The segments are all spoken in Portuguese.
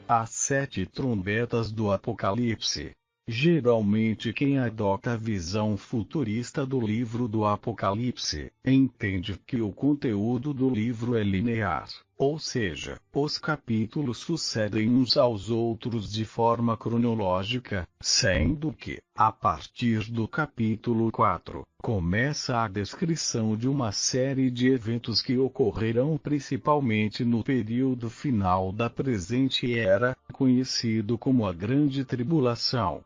As 7 trombetas do Apocalipse. Geralmente quem adota a visão futurista do livro do Apocalipse, entende que o conteúdo do livro é linear, ou seja, os capítulos sucedem uns aos outros de forma cronológica, sendo que, a partir do capítulo 4, começa a descrição de uma série de eventos que ocorrerão principalmente no período final da presente era, conhecido como a Grande Tribulação.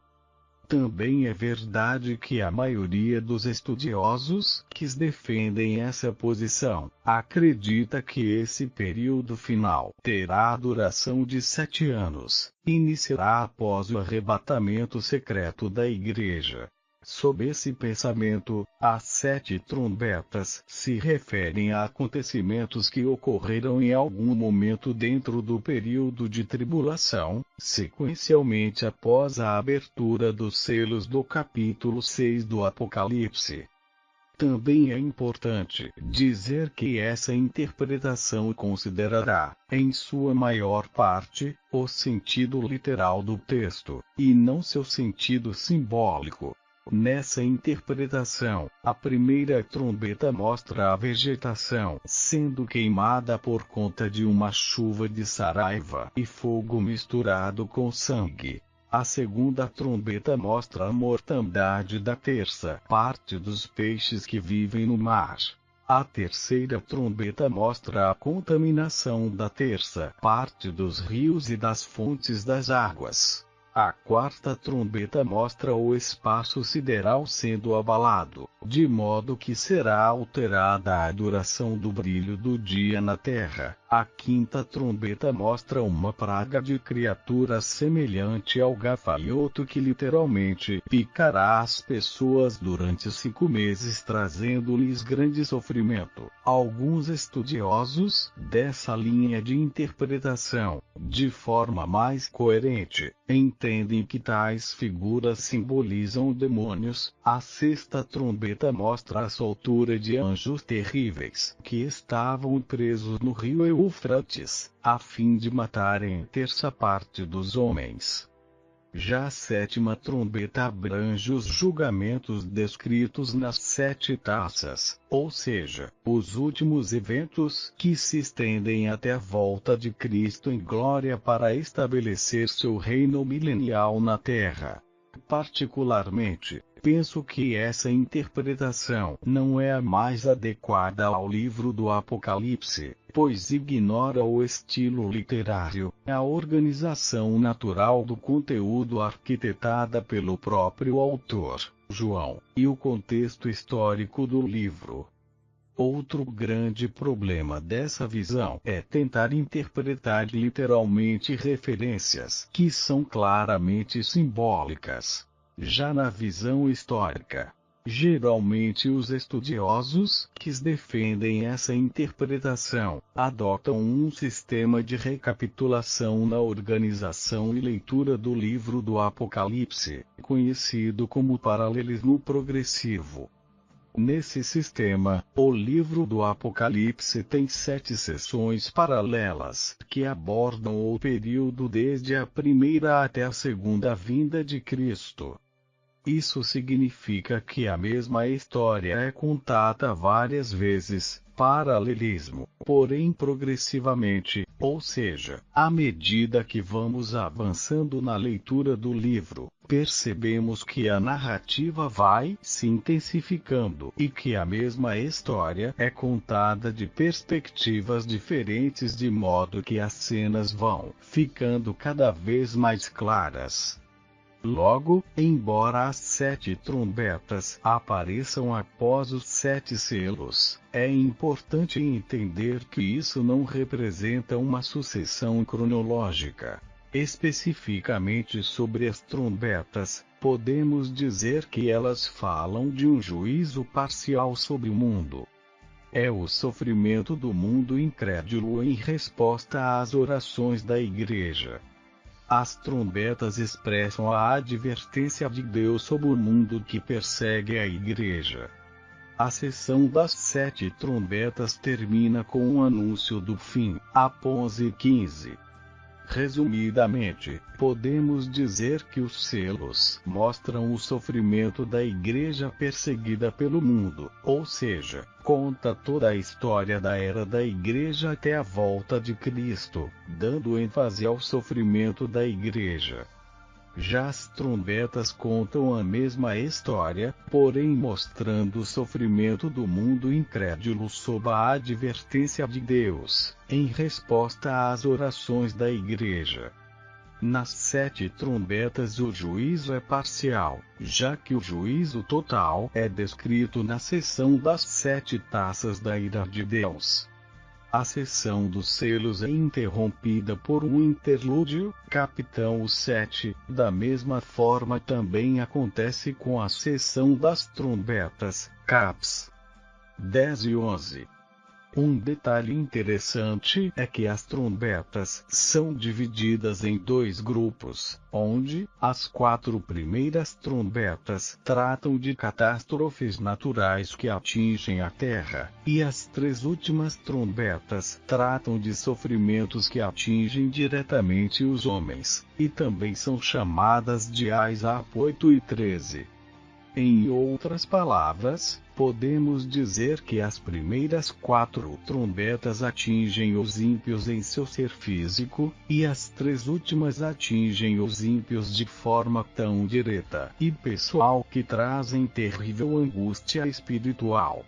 Também é verdade que a maioria dos estudiosos que defendem essa posição acredita que esse período final terá a duração de 7 anos, iniciará após o arrebatamento secreto da Igreja. Sob esse pensamento, as 7 trombetas se referem a acontecimentos que ocorrerão em algum momento dentro do período de tribulação, sequencialmente após a abertura dos selos do capítulo 6 do Apocalipse. Também é importante dizer que essa interpretação considerará, em sua maior parte, o sentido literal do texto, e não seu sentido simbólico. Nessa interpretação, a primeira trombeta mostra a vegetação sendo queimada por conta de uma chuva de saraiva e fogo misturado com sangue. A segunda trombeta mostra a mortandade da terça parte dos peixes que vivem no mar. A terceira trombeta mostra a contaminação da terça parte dos rios e das fontes das águas. A quarta trombeta mostra o espaço sideral sendo abalado, de modo que será alterada a duração do brilho do dia na Terra. A quinta trombeta mostra uma praga de criaturas semelhante ao gafanhoto que literalmente picará as pessoas durante 5 meses, trazendo-lhes grande sofrimento. Alguns estudiosos dessa linha de interpretação, de forma mais coerente, entendem que tais figuras simbolizam demônios. A sexta trombeta mostra a soltura de anjos terríveis que estavam presos no rio Eufrates, a fim de matarem a terça parte dos homens. Já a sétima trombeta abrange os julgamentos descritos nas 7 taças, ou seja, os últimos eventos que se estendem até a volta de Cristo em glória para estabelecer seu reino milenial na Terra. Particularmente, penso que essa interpretação não é a mais adequada ao livro do Apocalipse, pois ignora o estilo literário, a organização natural do conteúdo arquitetada pelo próprio autor, João, e o contexto histórico do livro. Outro grande problema dessa visão é tentar interpretar literalmente referências que são claramente simbólicas. Já na visão histórica, geralmente os estudiosos que defendem essa interpretação adotam um sistema de recapitulação na organização e leitura do livro do Apocalipse, conhecido como paralelismo progressivo. Nesse sistema, o livro do Apocalipse tem 7 seções paralelas, que abordam o período desde a primeira até a segunda vinda de Cristo. Isso significa que a mesma história é contada várias vezes, paralelismo, porém progressivamente, ou seja, à medida que vamos avançando na leitura do livro, percebemos que a narrativa vai se intensificando e que a mesma história é contada de perspectivas diferentes, de modo que as cenas vão ficando cada vez mais claras. Logo, embora as 7 trombetas apareçam após os 7 selos, é importante entender que isso não representa uma sucessão cronológica. Especificamente sobre as trombetas, podemos dizer que elas falam de um juízo parcial sobre o mundo. É o sofrimento do mundo incrédulo em resposta às orações da Igreja. As trombetas expressam a advertência de Deus sobre o mundo que persegue a Igreja. A sessão das 7 trombetas termina com um anúncio do fim, após 15. Resumidamente, podemos dizer que os selos mostram o sofrimento da igreja perseguida pelo mundo, ou seja, conta toda a história da era da igreja até a volta de Cristo, dando ênfase ao sofrimento da igreja. Já as trombetas contam a mesma história, porém mostrando o sofrimento do mundo incrédulo sob a advertência de Deus, em resposta às orações da igreja. Nas 7 trombetas o juízo é parcial, já que o juízo total é descrito na seção das 7 taças da ira de Deus. A seção dos selos é interrompida por um interlúdio, capítulo 7, da mesma forma também acontece com a seção das trombetas, caps 10 e 11. Um detalhe interessante é que as trombetas são divididas em 2 grupos, onde as 4 primeiras trombetas tratam de catástrofes naturais que atingem a Terra, e as 3 últimas trombetas tratam de sofrimentos que atingem diretamente os homens, e também são chamadas de Ais 8 e 13. Em outras palavras, podemos dizer que as primeiras 4 trombetas atingem os ímpios em seu ser físico, e as 3 últimas atingem os ímpios de forma tão direta e pessoal que trazem terrível angústia espiritual.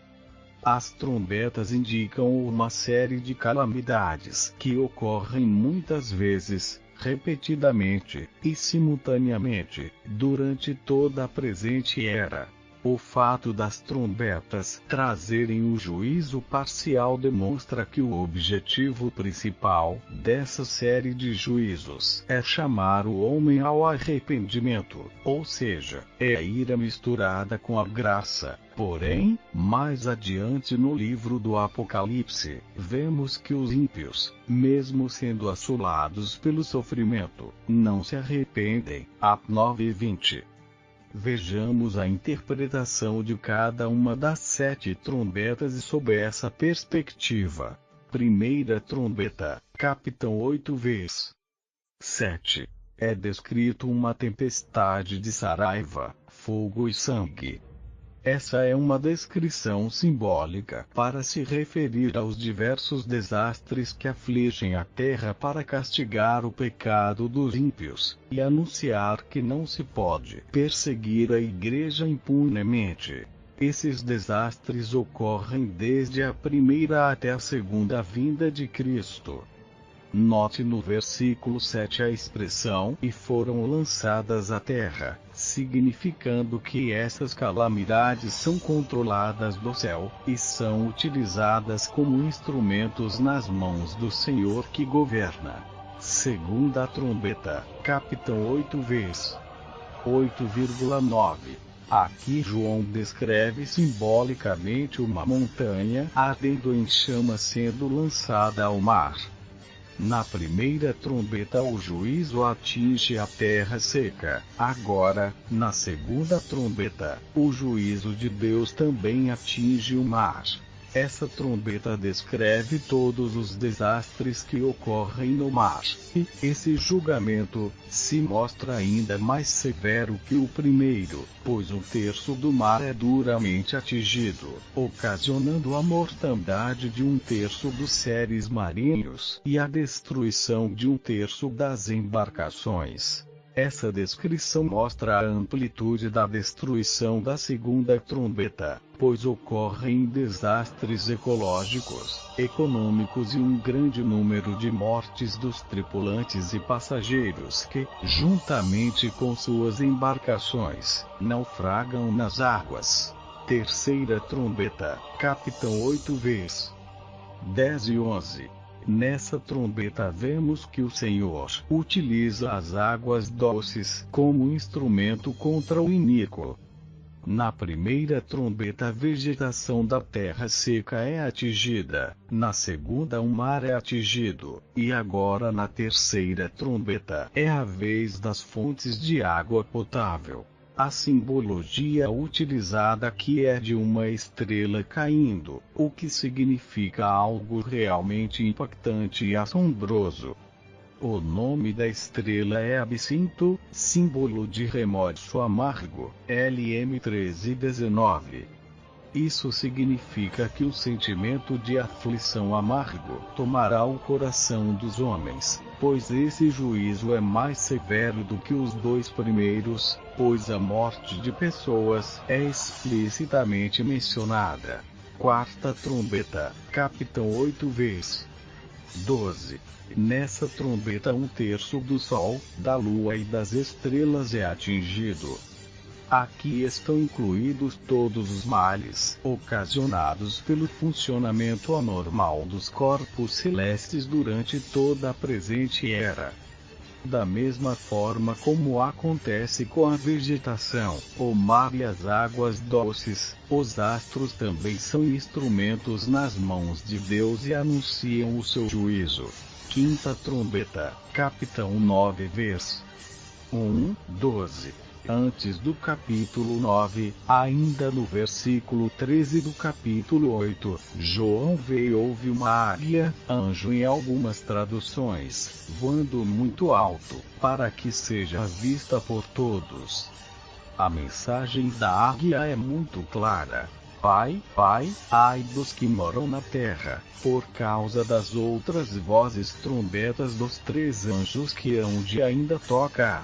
As trombetas indicam uma série de calamidades que ocorrem muitas vezes, repetidamente e simultaneamente, durante toda a presente era. O fato das trombetas trazerem o juízo parcial demonstra que o objetivo principal dessa série de juízos é chamar o homem ao arrependimento, ou seja, é a ira misturada com a graça. Porém, mais adiante no livro do Apocalipse, vemos que os ímpios, mesmo sendo assolados pelo sofrimento, não se arrependem. Atos 9 e 20. Vejamos a interpretação de cada uma das 7 trombetas e sob essa perspectiva. Primeira trombeta, capítulo 8 vs. 7. É descrito uma tempestade de saraiva, fogo e sangue. Essa é uma descrição simbólica para se referir aos diversos desastres que afligem a terra para castigar o pecado dos ímpios, e anunciar que não se pode perseguir a igreja impunemente. Esses desastres ocorrem desde a primeira até a segunda vinda de Cristo. Note no versículo 7 a expressão "e foram lançadas à terra", significando que essas calamidades são controladas do céu, e são utilizadas como instrumentos nas mãos do Senhor que governa. Segunda trombeta, capítulo 8 vs. 8,9. Aqui João descreve simbolicamente uma montanha ardendo em chamas sendo lançada ao mar. Na primeira trombeta o juízo atinge a terra seca. Agora, na segunda trombeta, o juízo de Deus também atinge o mar. Essa trombeta descreve todos os desastres que ocorrem no mar, e esse julgamento se mostra ainda mais severo que o primeiro, pois 1/3 do mar é duramente atingido, ocasionando a mortandade de 1/3 dos seres marinhos e a destruição de 1/3 das embarcações. Essa descrição mostra a amplitude da destruição da segunda trombeta, pois ocorrem desastres ecológicos, econômicos e um grande número de mortes dos tripulantes e passageiros que, juntamente com suas embarcações, naufragam nas águas. Terceira trombeta, capítulo 8 vs. 10 e 11. Nessa trombeta vemos que o Senhor utiliza as águas doces como instrumento contra o iníquo. Na primeira trombeta a vegetação da terra seca é atingida, na segunda o mar é atingido, e agora na terceira trombeta é a vez das fontes de água potável. A simbologia utilizada aqui é de uma estrela caindo, o que significa algo realmente impactante e assombroso. O nome da estrela é absinto, símbolo de remorso amargo, LM 1319. Isso significa que o sentimento de aflição amargo tomará o coração dos homens, pois esse juízo é mais severo do que os dois primeiros, pois a morte de pessoas é explicitamente mencionada. Quarta trombeta, capitão 8 vezes. 12. Nessa trombeta 1/3 do Sol, da Lua e das estrelas é atingido. Aqui estão incluídos todos os males ocasionados pelo funcionamento anormal dos corpos celestes durante toda a presente era. Da mesma forma como acontece com a vegetação, o mar e as águas doces, os astros também são instrumentos nas mãos de Deus e anunciam o seu juízo. Quinta trombeta, capitão 9 vezes. 12. Antes do capítulo 9, ainda no versículo 13 do capítulo 8, João vê e ouve uma águia, anjo em algumas traduções, voando muito alto, para que seja vista por todos. A mensagem da águia é muito clara. Pai, ai dos que moram na terra, por causa das outras vozes trombetas dos 3 anjos que hão de ainda tocar.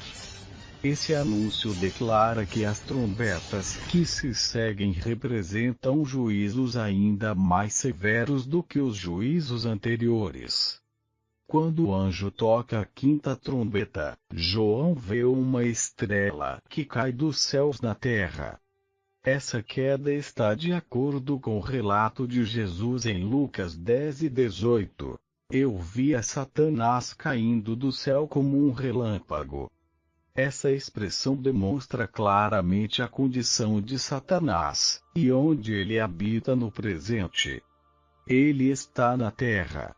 Esse anúncio declara que as trombetas que se seguem representam juízos ainda mais severos do que os juízos anteriores. Quando o anjo toca a 5ª trombeta, João vê uma estrela que cai dos céus na terra. Essa queda está de acordo com o relato de Jesus em Lucas 10:18. Eu via Satanás caindo do céu como um relâmpago. Essa expressão demonstra claramente a condição de Satanás, e onde ele habita no presente. Ele está na terra.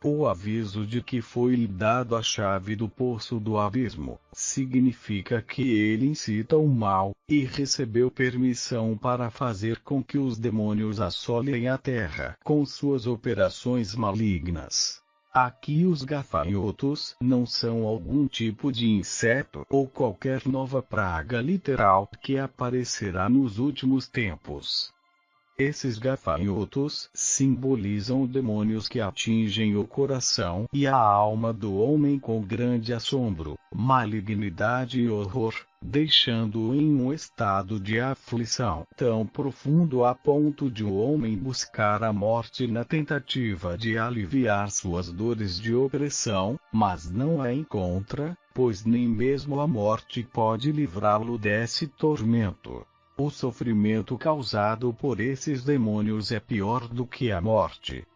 O aviso de que foi-lhe dado a chave do poço do abismo, significa que ele incita o mal, e recebeu permissão para fazer com que os demônios assolem a terra com suas operações malignas. Aqui os gafanhotos não são algum tipo de inseto ou qualquer nova praga literal que aparecerá nos últimos tempos. Esses gafanhotos simbolizam demônios que atingem o coração e a alma do homem com grande assombro, malignidade e horror, deixando-o em um estado de aflição tão profundo a ponto de o homem buscar a morte na tentativa de aliviar suas dores de opressão, mas não a encontra, pois nem mesmo a morte pode livrá-lo desse tormento. O sofrimento causado por esses demônios é pior do que a morte.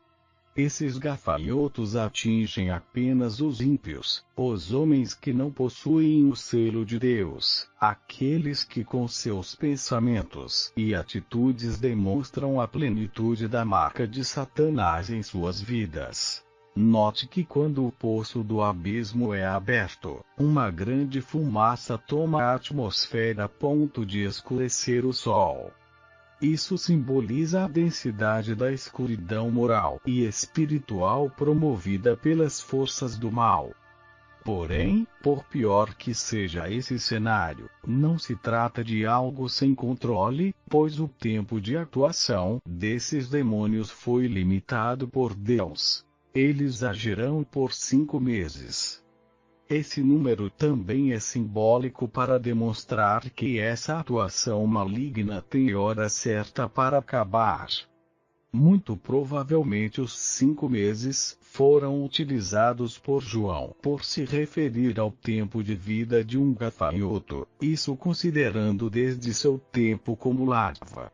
Esses gafanhotos atingem apenas os ímpios, os homens que não possuem o selo de Deus, aqueles que com seus pensamentos e atitudes demonstram a plenitude da marca de Satanás em suas vidas. Note que quando o poço do abismo é aberto, uma grande fumaça toma a atmosfera a ponto de escurecer o sol. Isso simboliza a densidade da escuridão moral e espiritual promovida pelas forças do mal. Porém, por pior que seja esse cenário, não se trata de algo sem controle, pois o tempo de atuação desses demônios foi limitado por Deus. Eles agirão por 5 meses. Esse número também é simbólico para demonstrar que essa atuação maligna tem hora certa para acabar. Muito provavelmente os 5 meses foram utilizados por João por se referir ao tempo de vida de um gafanhoto, isso considerando desde seu tempo como larva.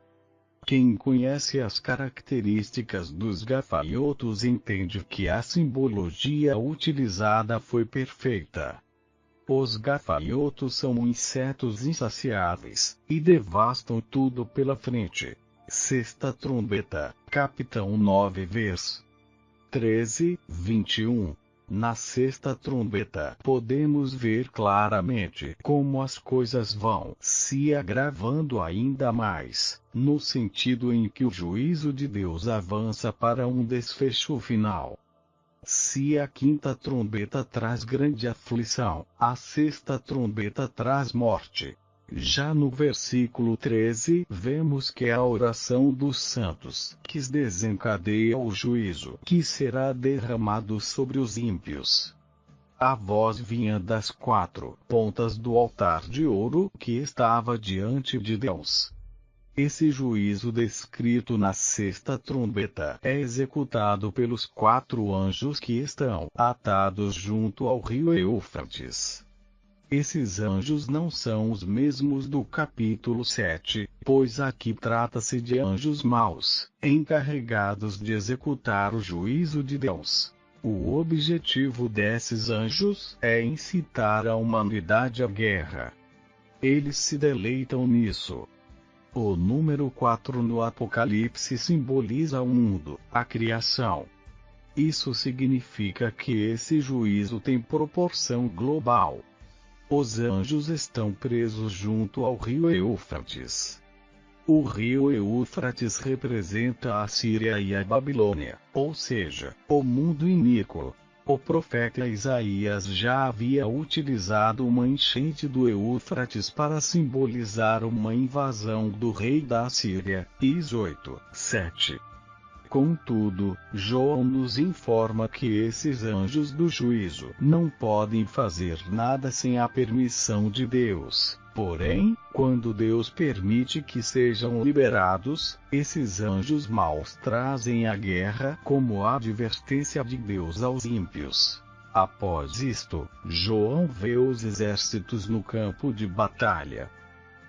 Quem conhece as características dos gafanhotos entende que a simbologia utilizada foi perfeita. Os gafanhotos são insetos insaciáveis, e devastam tudo pela frente. Sexta trombeta, capitão 9 vezes. 13:21. Na sexta trombeta podemos ver claramente como as coisas vão se agravando ainda mais, no sentido em que o juízo de Deus avança para um desfecho final. Se a quinta trombeta traz grande aflição, a sexta trombeta traz morte. Já no versículo 13, vemos que é a oração dos santos que desencadeia o juízo que será derramado sobre os ímpios. A voz vinha das quatro pontas do altar de ouro que estava diante de Deus. Esse juízo descrito na sexta trombeta é executado pelos 4 anjos que estão atados junto ao rio Eufrates. Esses anjos não são os mesmos do capítulo 7, pois aqui trata-se de anjos maus, encarregados de executar o juízo de Deus. O objetivo desses anjos é incitar a humanidade à guerra. Eles se deleitam nisso. O número 4 no Apocalipse simboliza o mundo, a criação. Isso significa que esse juízo tem proporção global. Os anjos estão presos junto ao rio Eufrates. O rio Eufrates representa a Síria e a Babilônia, ou seja, o mundo iníquo. O profeta Isaías já havia utilizado uma enchente do Eufrates para simbolizar uma invasão do rei da Síria, Is 8:7. Contudo, João nos informa que esses anjos do juízo não podem fazer nada sem a permissão de Deus. Porém, quando Deus permite que sejam liberados, esses anjos maus trazem a guerra como advertência de Deus aos ímpios. Após isto, João vê os exércitos no campo de batalha.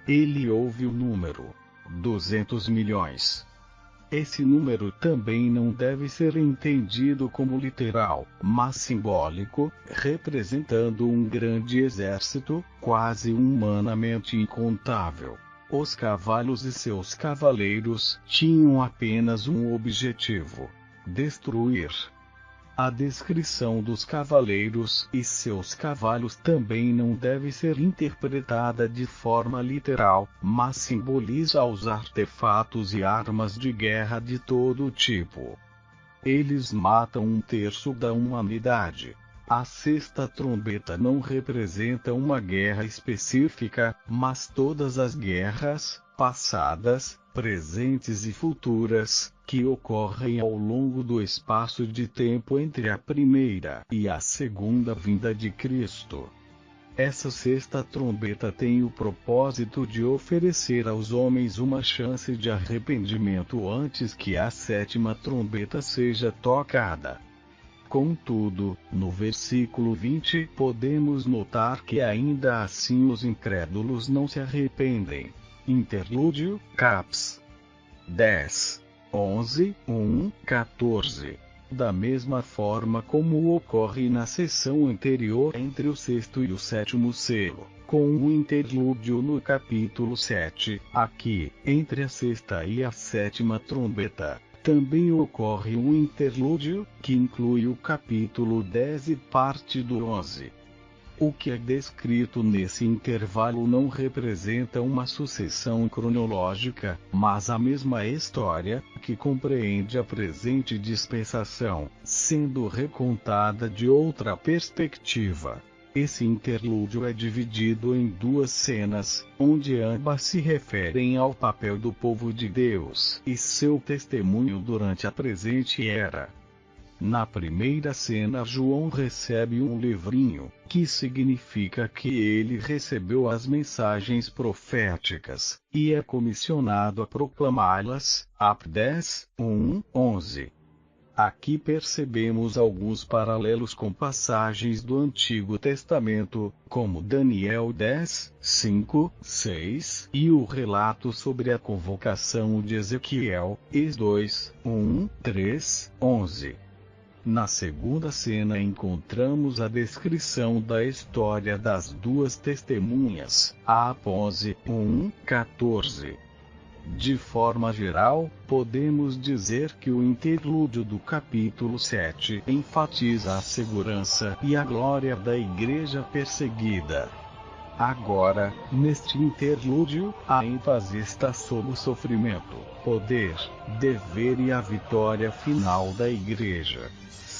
Ele ouve o número 200 milhões. Esse número também não deve ser entendido como literal, mas simbólico, representando um grande exército, quase humanamente incontável. Os cavalos e seus cavaleiros tinham apenas um objetivo: destruir. A descrição dos cavaleiros e seus cavalos também não deve ser interpretada de forma literal, mas simboliza os artefatos e armas de guerra de todo tipo. Eles matam 1/3 da humanidade. A sexta trombeta não representa uma guerra específica, mas todas as guerras, passadas, presentes e futuras, que ocorrem ao longo do espaço de tempo entre a primeira e a segunda vinda de Cristo. Essa sexta trombeta tem o propósito de oferecer aos homens uma chance de arrependimento antes que a sétima trombeta seja tocada. Contudo, no versículo 20 podemos notar que ainda assim os incrédulos não se arrependem. Interlúdio, Caps. 10, 11, 1, 14. Da mesma forma como ocorre na sessão anterior entre o sexto e o sétimo selo, com um interlúdio no capítulo 7, aqui, entre a sexta e a sétima trombeta, também ocorre um interlúdio, que inclui o capítulo 10 e parte do 11. O que é descrito nesse intervalo não representa uma sucessão cronológica, mas a mesma história, que compreende a presente dispensação, sendo recontada de outra perspectiva. Esse interlúdio é dividido em 2 cenas, onde ambas se referem ao papel do povo de Deus e seu testemunho durante a presente era. Na primeira cena, João recebe um livrinho, que significa que ele recebeu as mensagens proféticas, e é comissionado a proclamá-las. Ap 10, 1, 11. Aqui percebemos alguns paralelos com passagens do Antigo Testamento, como Daniel 10, 5, 6, e o relato sobre a convocação de Ezequiel, Es 2, 1, 3, 11. Na segunda cena encontramos a descrição da história das 2 testemunhas, Apose 1, 14. De forma geral, podemos dizer que o interlúdio do capítulo 7 enfatiza a segurança e a glória da igreja perseguida. Agora, neste interlúdio, a ênfase está sobre o sofrimento, poder, dever e a vitória final da igreja.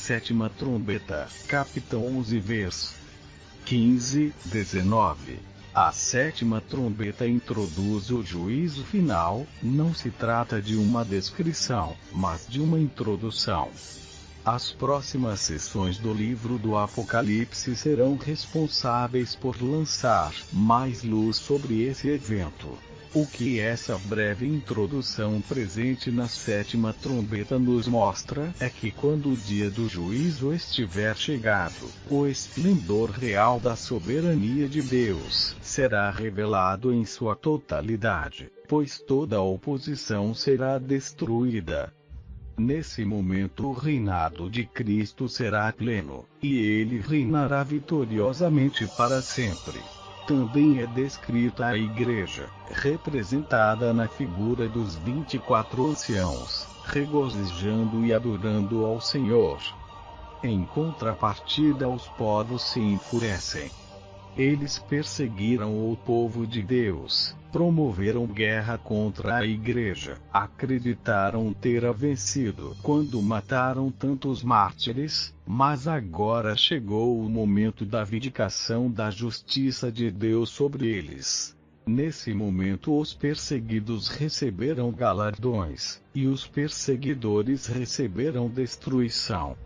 sétima trombeta. Capítulo 11 vers. 15, 19. A sétima trombeta introduz o juízo final. Não se trata de uma descrição, mas de uma introdução. As próximas sessões do livro do Apocalipse serão responsáveis por lançar mais luz sobre esse evento. O que essa breve introdução presente na sétima trombeta nos mostra é que quando o dia do juízo estiver chegado, o esplendor real da soberania de Deus será revelado em sua totalidade, pois toda a oposição será destruída. Nesse momento o reinado de Cristo será pleno, e ele reinará vitoriosamente para sempre. Também é descrita a igreja, representada na figura dos 24 anciãos, regozijando e adorando ao Senhor. Em contrapartida, os povos se enfurecem. Eles perseguiram o povo de Deus, promoveram guerra contra a igreja, acreditaram ter a vencido quando mataram tantos mártires, mas agora chegou o momento da vindicação da justiça de Deus sobre eles. Nesse momento os perseguidos receberão galardões, e os perseguidores receberão destruição.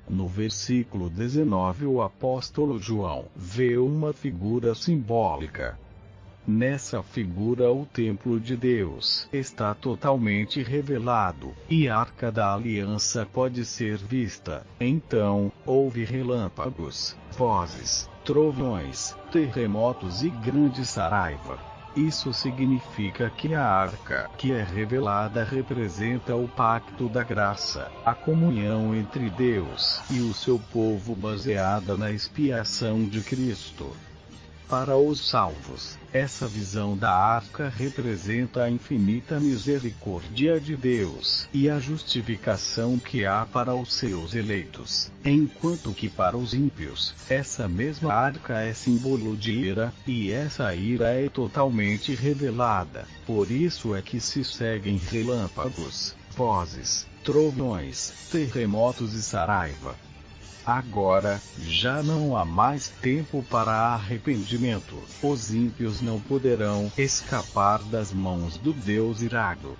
No versículo 19 o apóstolo João vê uma figura simbólica. Nessa figura o templo de Deus está totalmente revelado, e a arca da aliança pode ser vista. Então, houve relâmpagos, vozes, trovões, terremotos e grande saraiva. Isso significa que a arca que é revelada representa o pacto da graça, a comunhão entre Deus e o seu povo baseada na expiação de Cristo. Para os salvos, essa visão da arca representa a infinita misericórdia de Deus e a justificação que há para os seus eleitos, enquanto que para os ímpios, essa mesma arca é símbolo de ira, e essa ira é totalmente revelada. Por isso é que se seguem relâmpagos, vozes, trovões, terremotos e saraiva. Agora, já não há mais tempo para arrependimento. Os ímpios não poderão escapar das mãos do Deus irado.